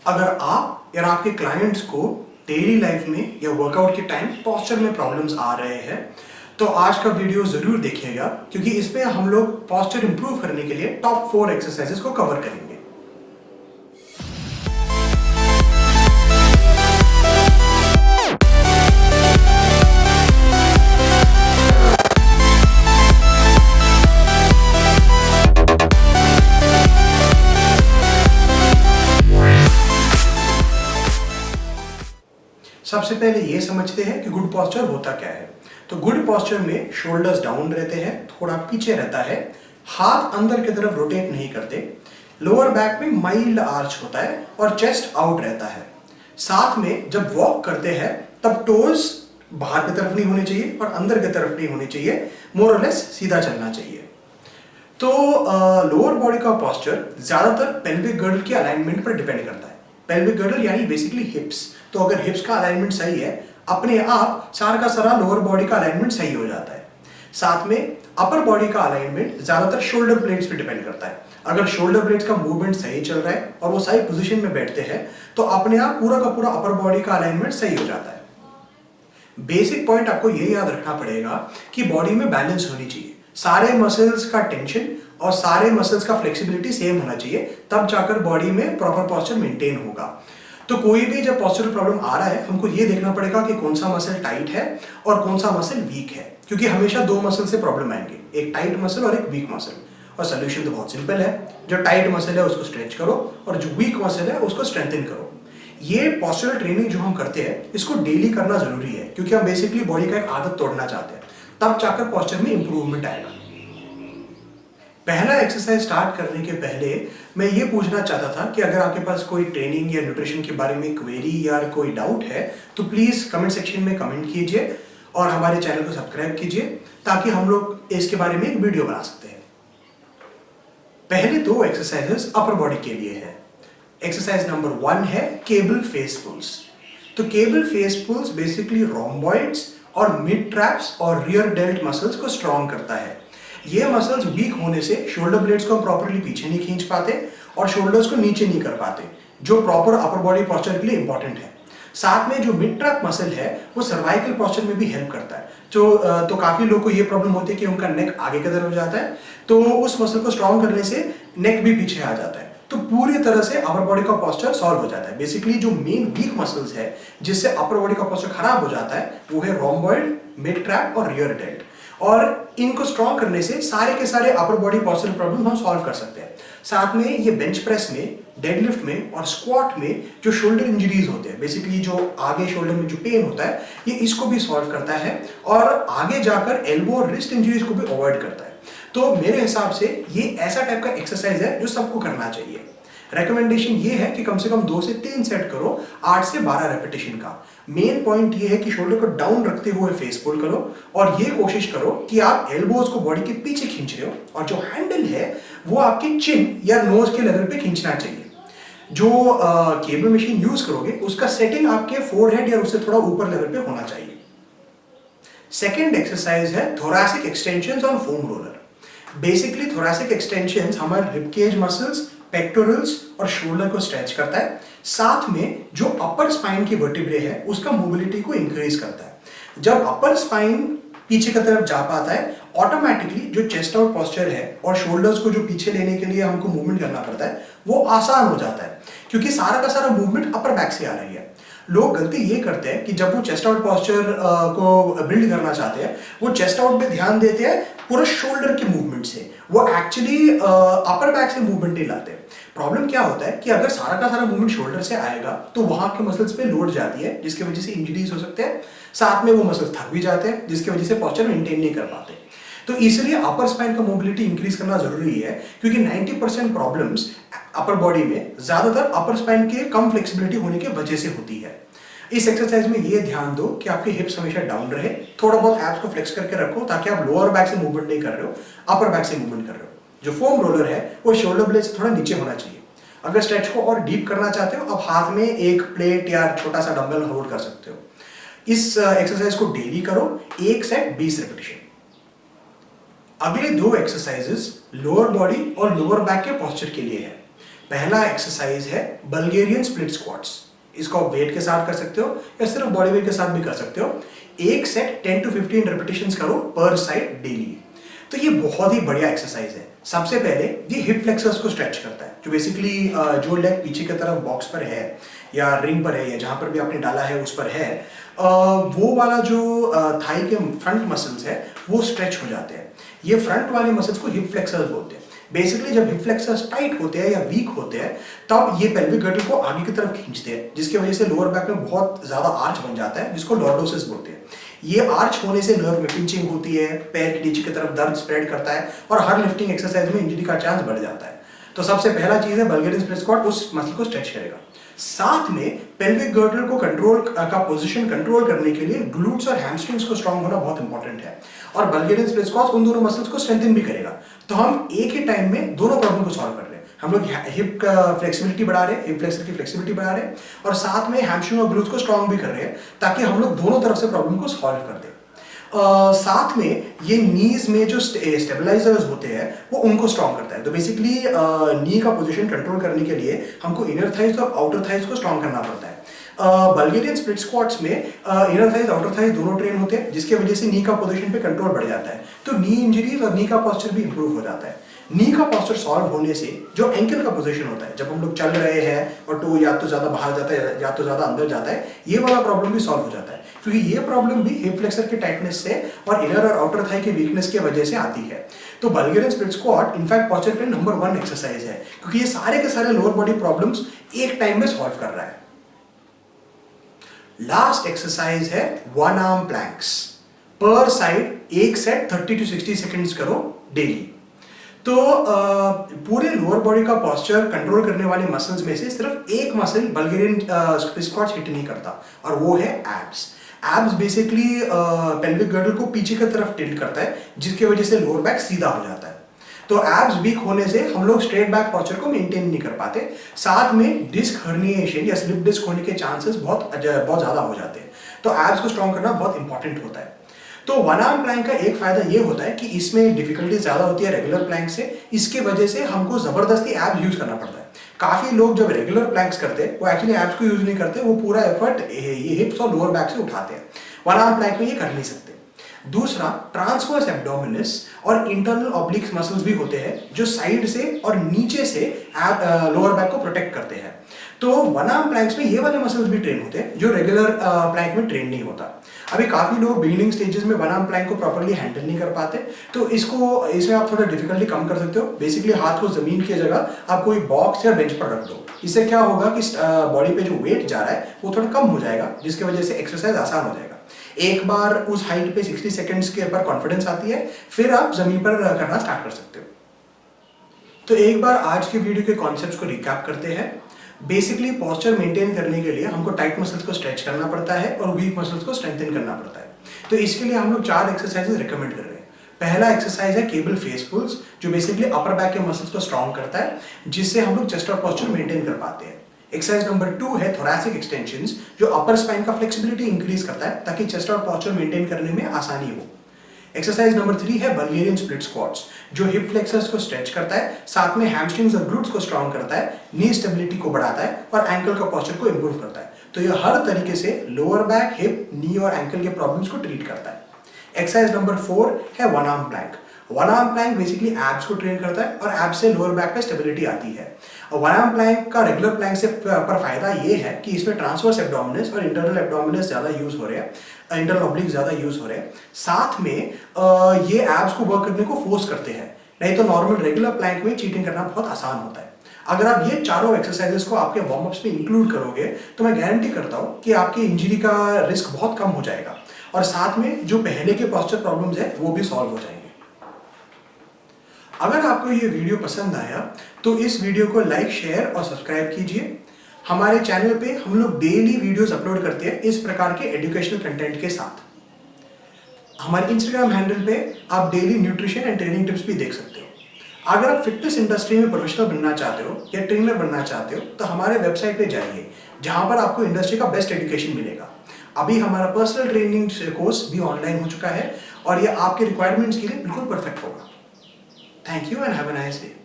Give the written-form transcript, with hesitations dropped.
अगर आप या आपके क्लाइंट्स को डेली लाइफ में या वर्कआउट के टाइम पोस्चर में प्रॉब्लम्स आ रहे हैं तो आज का वीडियो जरूर देखिएगा, क्योंकि इसमें हम लोग पोस्चर इंप्रूव करने के लिए टॉप 4 एक्सरसाइजेस को कवर करेंगे। सबसे पहले ये समझते हैं कि गुड पोस्चर होता क्या है। तो गुड पोस्चर में शोल्डर्स डाउन रहते हैं, थोड़ा पीछे रहता है, हाथ अंदर की तरफ रोटेट नहीं करते, लोअर बैक में माइल्ड आर्च होता है और चेस्ट आउट रहता है। साथ में जब वॉक करते हैं तब टोज बाहर की तरफ नहीं होने चाहिए और अंदर की तरफ नहीं होने चाहिए, मोर और लेस सीधा चलना चाहिए। तो लोअर बॉडी का पोस्चर ज्यादातर पेल्विक गर्डल के अलाइनमेंट पर डिपेंड करता है। पेल्विक गर्डल यानी बेसिकली हिप्स। तो अगर हिप्स का अलाइनमेंट सही है, अपने आप सारा का सारा लोअर बॉडी का अलाइनमेंट सही हो जाता है। साथ में अपर बॉडी का अलाइनमेंट ज्यादातर शोल्डर ब्लेड्स पे डिपेंड करता है। अगर शोल्डर ब्लेड्स का मूवमेंट सही चल रहा है और वो सही पोजीशन में बैठते हैं तो अपने आप पूरा का पूरा अपर बॉडी का अलाइनमेंट सही हो जाता है। बेसिक पॉइंट आपको ये याद रखना पड़ेगा कि बॉडी में बैलेंस होनी चाहिए। सारे मसल्स का टेंशन और सारे मसल्स का फ्लेक्सिबिलिटी सेम होना चाहिए, तब जाकर बॉडी में प्रॉपर पोस्चर मेंटेन होगा। तो कोई भी जब पोस्चरल प्रॉब्लम आ रहा है, हमको ये देखना पड़ेगा कि कौन सा मसल टाइट है और कौन सा मसल वीक है, क्योंकि हमेशा दो मसल से प्रॉब्लम आएंगे, एक टाइट मसल और एक वीक मसल। और सोल्यूशन तो बहुत सिंपल है, जो टाइट मसल है उसको स्ट्रेच करो और जो वीक मसल है उसको स्ट्रेंथन करो। ये पोस्चरल ट्रेनिंग जो हम करते हैं इसको डेली करना जरूरी है, क्योंकि हम बेसिकली बॉडी का एक आदत तोड़ना चाहते हैं, तब जाकर पोस्चर में इंप्रूवमेंट आएगा। पहला एक्सरसाइज स्टार्ट करने के पहले मैं ये पूछना चाहता था कि अगर आपके पास कोई ट्रेनिंग या न्यूट्रिशन के बारे में क्वेरी या कोई डाउट है तो प्लीज कमेंट सेक्शन में कमेंट कीजिए और हमारे चैनल को सब्सक्राइब कीजिए, ताकि हम लोग इसके बारे में एक वीडियो बना सकते हैं। पहले दो एक्सरसाइजेस अपर बॉडी के लिए है। एक्सरसाइज नंबर 1 है केबल फेस पुल्स। तो केबल फेस पुल्स बेसिकली रोम्बॉइड्स और मिड ट्रैप्स और रियर डेल्ट मसल्स को स्ट्रॉन्ग करता है। ये मसल्स वीक होने से शोल्डर ब्लेड्स को प्रॉपर्ली पीछे नहीं खींच पाते और शोल्डर्स को नीचे नहीं कर पाते, जो प्रॉपर अपर बॉडी पोस्चर के लिए इंपॉर्टेंट है। साथ में जो मिड ट्रैप मसल है वो सर्वाइकल पोस्चर में भी हेल्प करता है। तो काफी लोगों को ये प्रॉब्लम होती है कि उनका नेक आगे की तरफ जाता है, तो उस मसल को स्ट्रॉन्ग करने से नेक भी पीछे आ जाता है, तो पूरी तरह से अपर बॉडी का पोस्चर सॉल्व हो जाता है। बेसिकली जो मेन वीक मसल्स है जिससे अपर बॉडी का पोस्चर खराब हो जाता है वो है रोम्बॉइड, मिड ट्रैप और रियर डेल्ट। और इनको स्ट्रॉन्ग करने से सारे के सारे अपर बॉडी पोस्चरल प्रॉब्लम हम सॉल्व कर सकते हैं। साथ में ये बेंच प्रेस में, डेडलिफ्ट में और स्क्वाट में जो शोल्डर इंजरीज होते हैं, बेसिकली जो आगे शोल्डर में जो पेन होता है, ये इसको भी सॉल्व करता है और आगे जाकर एल्बो और रिस्ट इंजरीज को भी अवॉइड करता है। तो मेरे हिसाब से ये ऐसा टाइप का एक्सरसाइज है जो सबको करना चाहिए। रेकमेंडेशन ये है कि कम से कम 2 से 3 सेट करो, 8 से 12 रेपिटेशन का। मेन पॉइंट ये है कि शोल्डर को डाउन रखते हुए फेस पुल करो और ये कोशिश करो कि आप एल्बोज को बॉडी के पीछे खींच रहे हो और जो हैंडल है वो आपके चिन या नोज के लेवल पे खींचना चाहिए। जो केबल मशीन यूज करोगे उसका सेटिंग आपके फोरहेड या उससे थोड़ा ऊपर लेवल पे होना चाहिए। सेकेंड एक्सरसाइज है thoracic extensions on foam roller. Basically thoracic extensions हमारे रिबकेज मसल्स, पेक्टोरल्स और शोल्डर को स्ट्रेच करता है। साथ में जो अपर स्पाइन की वर्टिब्रे है उसका मोबिलिटी को इंक्रीज करता है। जब अपर स्पाइन पीछे की तरफ जा पाता है, ऑटोमेटिकली जो चेस्ट आउट पोस्चर है और शोल्डर्स को जो पीछे लेने के लिए हमको मूवमेंट करना पड़ता है वो आसान हो जाता है, क्योंकि सारा का सारा मूवमेंट अपर बैक से आ रही है। लोग गलती ये करते हैं कि जब वो चेस्ट आउट पोस्चर को बिल्ड करना चाहते हैं, वो चेस्ट आउट पे ध्यान देते हैं पूरा शोल्डर के मूवमेंट से, वो एक्चुअली अपर बैक से मूवमेंट नहीं लाते। प्रॉब्लम क्या होता है कि अगर सारा का सारा मूवमेंट शोल्डर से आएगा तो वहां के मसल्स पे लोड जाती है, जिसकी वजह से इंजरीज हो सकते हैं। साथ में वो मसल्स थक भी जाते हैं, जिसकी वजह से पोस्चर मेंटेन नहीं कर पाते। तो इसलिए अपर स्पाइन का मोबिलिटी इंक्रीज करना जरूरी है, क्योंकि 90% प्रॉब्लम्स अपर बॉडी में ज्यादातर अपर स्पाइन के कम फ्लेक्सिबिलिटी होने की वजह से होती है। इस एक्सरसाइज में ये ध्यान दो कि आपके हिप्स हमेशा डाउन रहे, थोड़ा बहुत एब्स को फ्लेक्स करके रखो ताकि आप लोअर बैक से मूवमेंट नहीं कर रहे हो, अपर बैक से मूवमेंट कर रहे हो। जो फोम रोलर है वो शोल्डर ब्लेड से थोड़ा नीचे होना चाहिए। अगर स्ट्रेच को और डीप करना चाहते हो, आप हाथ में एक प्लेट या छोटा सा डंबल होल्ड कर सकते हो। इस एक्सरसाइज को डेली करो, 1 सेट 20 रेपिटेशन। अगले 2 एक्सरसाइजेस लोअर बॉडी और लोअर बैक के पोस्चर के लिए है। पहला एक्सरसाइज है बल्गेरियन स्प्लिट स्क्वाट्स। इसको आप वेट के साथ कर सकते हो या सिर्फ बॉडी वेट के साथ भी कर सकते हो। एक सेट 10 to 15 रेपिटेशंस करो पर साइड डेली। तो ये बहुत ही बढ़िया एक्सरसाइज है। सबसे पहले ये हिप फ्लेक्सर्स को स्ट्रेच करता है, जो बेसिकली जो लेग पीछे की तरफ बॉक्स पर है या रिंग पर है या जहां पर भी आपने डाला है उस पर है, वो वाला जो थाई के फ्रंट मसल्स है वो स्ट्रेच हो जाते हैं। ये फ्रंट वाले मसल्स को हिप फ्लेक्सर्स बोलते हैं। बेसिकली जब हिप फ्लेक्सर्स टाइट होते हैं या वीक होते हैं तब ये पेल्विक गर्टल को आगे की तरफ खींचते हैं, जिसकी वजह से लोअर बैक में बहुत ज्यादा आर्च बन जाता है, जिसको लॉर्डोसिस बोलते हैं। ये आर्च होने से नर्व में पिंचिंग होती है, पैर के नीचे की तरफ दर्द स्प्रेड करता है और हर लिफ्टिंग एक्सरसाइज में इंजरी का चांस बढ़ जाता है। तो सबसे पहला चीज है बल्गेरियन स्प्लिट स्क्वाट, उस मसल को स्ट्रेच करेगा। साथ में पेल्विक गर्टल को कंट्रोल का पोजीशन कंट्रोल करने के लिए ग्लूट्स और हैमस्ट्रिंग्स को स्ट्रांग होना बहुत इंपॉर्टेंट है, और बल्गेरियन स्प्लिट स्क्वाट्स उन दोनों मसल्स को स्ट्रेंथन भी करेगा। तो हम एक ही टाइम में दोनों प्रॉब्लम को सॉल्व कर रहे हैं। हम लोग हिप का फ्लेक्सिबिलिटी बढ़ा रहे हैं, हिप फ्लेक्सर की फ्लेक्सिबिलिटी बढ़ा रहे हैं, और साथ में हैमस्ट्रिंग और ग्लूट्स को स्ट्रांग भी कर रहे हैं, ताकि हम लोग दोनों तरफ से प्रॉब्लम को सॉल्व कर दें। साथ में ये नीज में जो स्टेबलाइजर्स होते हैं वो उनको स्ट्रॉन्ग करता है। तो बेसिकली नी का पोजीशन कंट्रोल करने के लिए हमको इनर थाइज और आउटर थाइज को स्ट्रॉन्ग करना पड़ता है। बल्गेरियन स्प्लिट स्क्वाट्स में इनर थाइज आउटर थाइज दोनों ट्रेन होते हैं, जिसकी वजह से नी का पोजीशन पे कंट्रोल बढ़ जाता है। तो नी इंजरीज और नी का पोस्चर भी इंप्रूव हो जाता है। नी का पोस्चर सॉल्व होने से जो एंकल का पोजीशन होता है, जब हम लोग चल रहे हैं और टो या तो ज्यादा बाहर जाता है या तो ज्यादा अंदर जाता है, ये वाला प्रॉब्लम भी सॉल्व हो जाता है, क्योंकि ये प्रॉब्लम भी हिप फ्लेक्सर के टाइटनेस से और इनर और आउटर थाई के वीकनेस की वजह से आती है। तो Bulgarian split squat in fact posture train number 1 exercise है, क्योंकि ये सारे के सारे लोअर बॉडी प्रॉब्लम्स एक टाइम में सॉल्व कर रहा है। लास्ट एक्सरसाइज है वन आर्म प्लैंक्स। पर साइड एक सेट 30 to 60 सेकेंड्स करो डेली। तो पूरे लोअर बॉडी का पोस्चर कंट्रोल करने वाले मसल्स में से सिर्फ एक muscle Bulgarian split squats hit नहीं करता, और वो है एब्स। एब्स बेसिकली पेल्विक गर्टल को पीछे की तरफ टिल्ट करता है, जिसकी वजह से लोअर बैक सीधा हो जाता है। तो एब्स वीक होने से हम लोग स्ट्रेट बैक पोस्चर को मेंटेन नहीं कर पाते। साथ में डिस्क हर्निएशन या स्लिप डिस्क होने के चांसेस बहुत ज्यादा हो जाते हैं। तो एब्स को स्ट्रॉन्ग करना बहुत इंपॉर्टेंट होता है। तो वन आर्म प्लैंक का एक फायदा ये होता है कि इसमें डिफिकल्टी ज्यादा होती है रेगुलर प्लैंक से। इसके वजह से हमको जबरदस्ती एब्स यूज करना पड़ता है। काफी लोग जब रेगुलर प्लैंक्स करते हैं वो एक्चुअली एब्स को यूज नहीं करते, वो पूरा एफर्ट ये हिप्स और लोअर बैक से उठाते हैं। वन आर्म प्लैंक में ये कर नहीं सकते। दूसरा, ट्रांसवर्स एब्डोमिनस और इंटरनल ऑब्लिक्स मसल्स भी होते हैं, जो साइड से और नीचे से लोअर बैक को प्रोटेक्ट करते हैं। तो वन आर्म प्लैंक्स में ये वाले मसल्स भी ट्रेन होते हैं, जो रेगुलर प्लैंक में ट्रेन नहीं होता। अभी काफी लोग बिगिनिंग स्टेजेस में वन आर्म प्लैंक को प्रॉपर्ली हैंडल नहीं कर पाते, तो इसमें आप थोड़ा डिफिकल्टी कम कर सकते हो। बेसिकली हाथ को जमीन की जगह आप कोई बॉक्स या बेंच पर रख दो। इससे क्या होगा कि बॉडी पे जो वेट जा रहा है वो थोड़ा कम हो जाएगा, जिसकी वजह से एक्सरसाइज आसान हो जाएगा। एक बार उस हाइट पे 60 सेकेंड्स के ऊपर कॉन्फिडेंस आती है, फिर आप जमीन पर करना स्टार्ट कर सकते हो। तो एक बार आज के वीडियो के कॉन्सेप्ट्स को रिकैप करते हैं। बेसिकली पोस्चर मेंटेन करने के लिए हमको टाइट मसल्स को स्ट्रेच करना पड़ता है और वीक मसल्स को स्ट्रेंथन करना पड़ता है। तो इसके लिए हम लोग 4 एक्सरसाइजेस रिकमेंड कर रहे हैं। पहला एक्सरसाइज है केबल फेस पुल्स, जो बेसिकली अपर बैक के मसल्स को स्ट्रॉन्ग करता है, जिससे हम लोग चेस्ट और पोस्चर मेंटेन कर पाते हैं। एक्सरसाइज नंबर 2 है थोरैसिक एक्सटेंशंस, जो अपर स्पाइन का फ्लेक्सिबिलिटी इंक्रीज करता है ताकि चेस्ट और पोस्चर मेंटेन करने में आसानी हो। एक्सरसाइज नंबर 3 है बल्गेरियन स्प्लिट स्क्वाट्स, जो हिप फ्लेक्सर्स को स्ट्रेच करता है, साथ में हैमस्ट्रिंग्स और ग्लूट्स को स्ट्रॉन्ग करता है, नी स्टेबिलिटी को बढ़ाता है और एंकल का पोस्चर को इंप्रूव करता है। तो ये हर तरीके से लोअर बैक, हिप, नी और एंकल के प्रॉब्लम्स को ट्रीट करता है। एक्सरसाइज नंबर 4 है one arm plank. One arm plank basically abs को ट्रेन करता है और एब्स से लोअर बैक पे स्टेबिलिटी आती है। और वन आर्म प्लैंक का रेगुलर प्लैंक से पर फायदा ये है कि इसमें ट्रांसवर्स एब्डोमिनस और इंटरनल एब्डोमिनस ज्यादा यूज हो रहे हैं, इंटरनल ऑब्लिक ज्यादा यूज हो रहे हैं। साथ में ये एब्स को वर्क करने को फोर्स करते हैं, नहीं तो नॉर्मल रेगुलर प्लैंक में चीटिंग करना बहुत आसान होता है। अगर आप ये चारों एक्सरसाइजेस को आपके वार्म अप्स में इंक्लूड करोगे तो मैं गारंटी करता हूं कि आपकी इंजरी का रिस्क बहुत कम हो जाएगा, और साथ में जो पहले के पोस्चर प्रॉब्लम्स है वो भी सॉल्व हो जाएंगे। अगर आपको ये वीडियो पसंद आया तो इस वीडियो को लाइक, शेयर और सब्सक्राइब कीजिए। हमारे चैनल पे हम लोग डेली वीडियोस अपलोड करते हैं इस प्रकार के एजुकेशनल कंटेंट के साथ। हमारे इंस्टाग्राम हैंडल पे आप daily nutrition and training tips भी देख सकते हो। अगर आप फिटनेस इंडस्ट्री में प्रोफेशनल बनना चाहते हो या ट्रेनर बनना चाहते हो तो हमारे वेबसाइट पे जाइए, जहां पर आपको इंडस्ट्री का बेस्ट एजुकेशन मिलेगा। अभी हमारा पर्सनल ट्रेनिंग कोर्स भी ऑनलाइन हो चुका है और ये आपके रिक्वायरमेंट्स के लिए बिल्कुल परफेक्ट होगा। Thank you and have a nice day.